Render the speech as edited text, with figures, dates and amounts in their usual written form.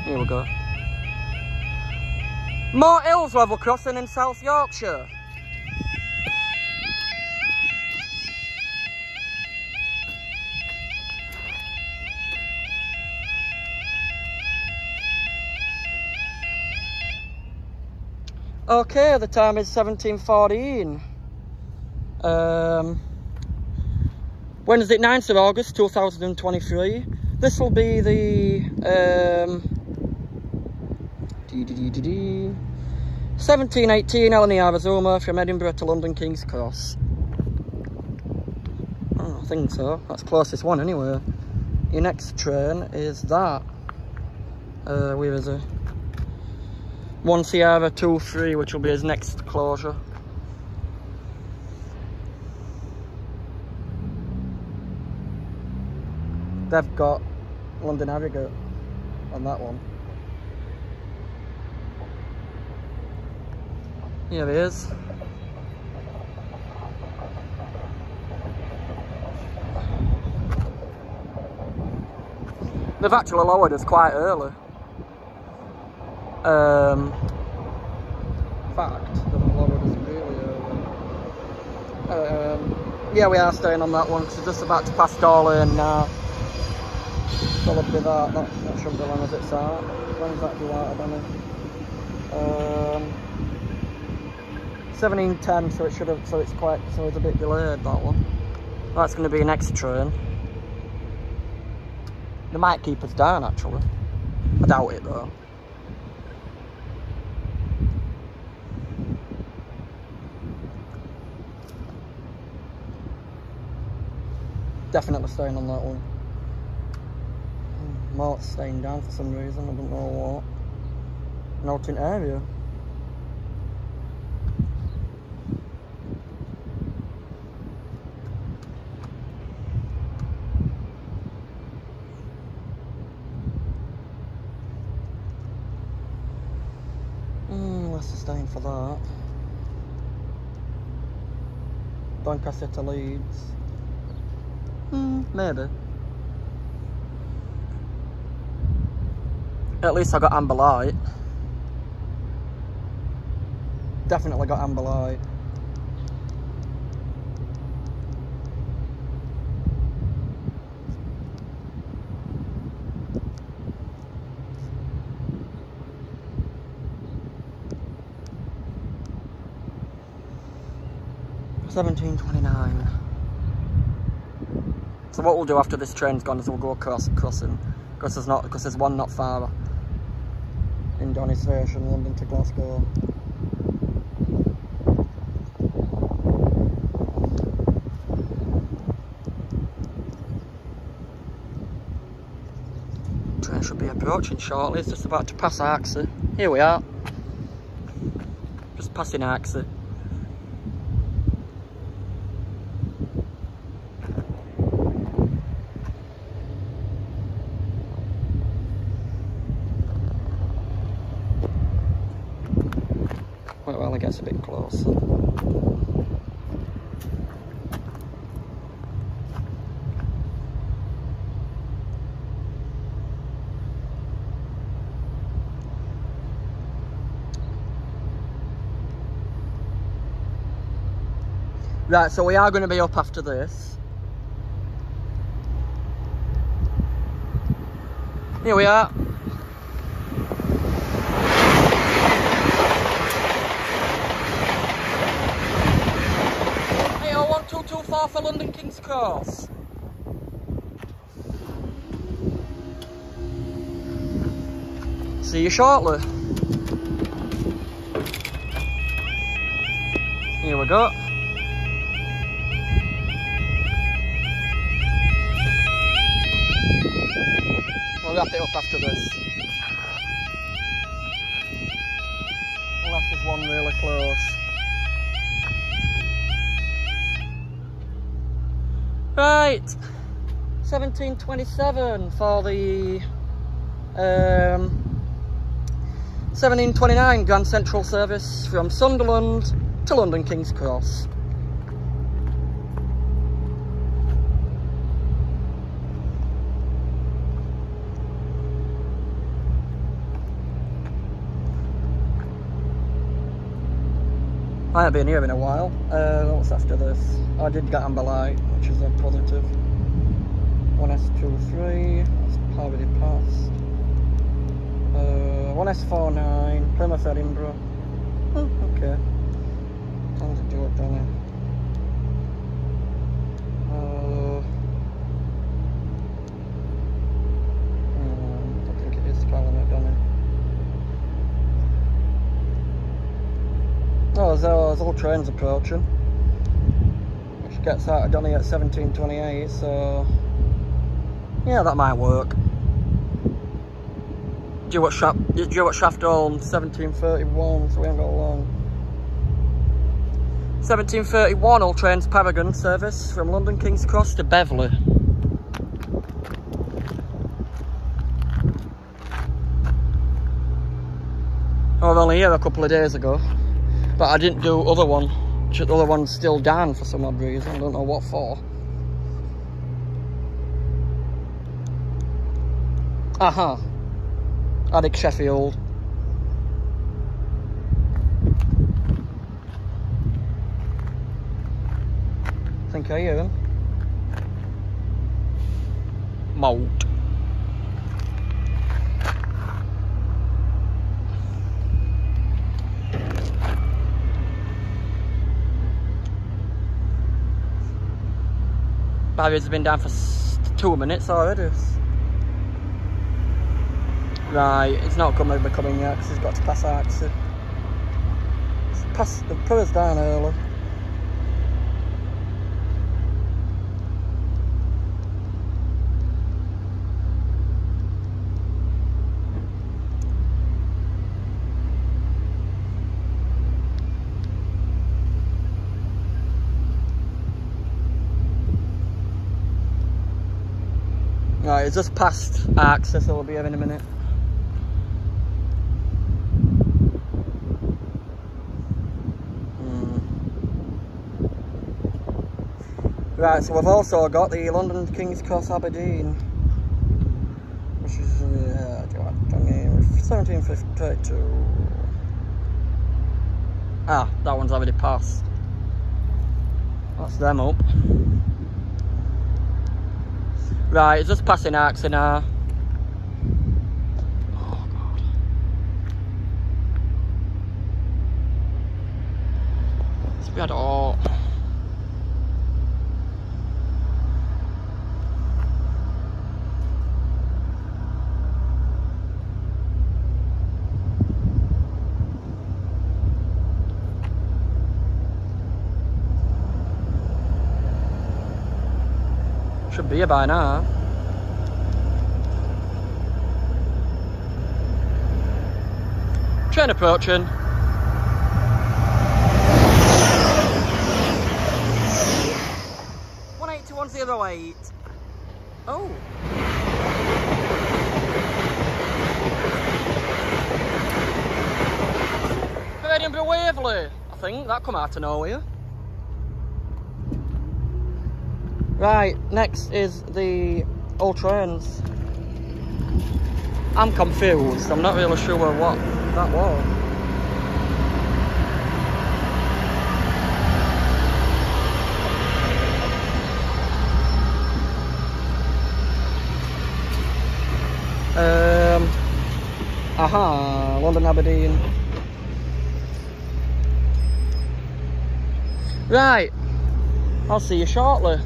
Here we go. Moat Hills level crossing in South Yorkshire. Okay, the time is 17:14. Wednesday, 9th of August 2023. This will be the 1718 LNER Azuma from Edinburgh to London King's Cross. Oh, I think so. That's the closest one anyway. Your next train is that. Where is it? 1 Sierra 23, which will be his next closure. They've got London Harrogate on that one. Here he is. They've actually lowered us quite early. In fact, they've lowered us really early. Yeah, we are staying on that one because we're just about to pass Darlane now. So it'll be that shouldn't be long as it's at. When's that due out of any? 17:10, so it should have, so it's a bit delayed, that one. That's going to be next train. They might keep us down actually. I doubt it though. Definitely staying on that one. Moat's staying down for some reason, I don't know what. Not in area. Let's staying for that. Doncaster to Leeds. Maybe. At least I got amber light. Definitely got amber light. $17.29. So what we'll do after this train's gone is we'll go crossing because there's one not far in Donny Station, London to Glasgow. Train should be approaching shortly. It's just about to pass Arksey. Here we are. Just passing Arksey. Well, it gets a bit close. Right, so we are going to be up after this. Here we are. For London King's Cross. See you shortly. Here we go. We'll wrap it up after this. Unless there's one really close. Right, 17:27 for the 17:29 Grand Central service from Sunderland to London King's Cross. I haven't been here in a while. What's after this? I did get amber light, which is a positive. 1S23, that's already passed. 1S49, Plymouth Edinburgh. Oh, okay. Sounds like York down here. I think it is calling it down here. Oh, there's all trains approaching. Which gets out of Donny at 17:28, so yeah, that might work. Due at Shaftall 17:31, so we ain't got long. 17:31, all trains Paragon service from London King's Cross to Bentley. I was only here a couple of days ago, but I didn't do other one. The other one's still down for some odd reason, I don't know what for. Aha. Addick Sheffield. I think I hear him. Moat. Barriers have been down for 2 minutes already. Right, it's not coming yet because he's got to pass Arksey. The put down early. Right, it's just past Arksey, so we'll be here in a minute. Right, so we've also got the London King's Cross Aberdeen, which is 17:52. Ah, that one's already passed. That's them up. Right, it's just passing Arksey now. Oh god. It's bad all. Should be here by now. Train approaching. $181.08. Oh. Edinburgh Waverley. I think that come out of nowhere. Right, next is the old trains. I'm confused, I'm not really sure what that was. Aha, London Aberdeen. Right, I'll see you shortly.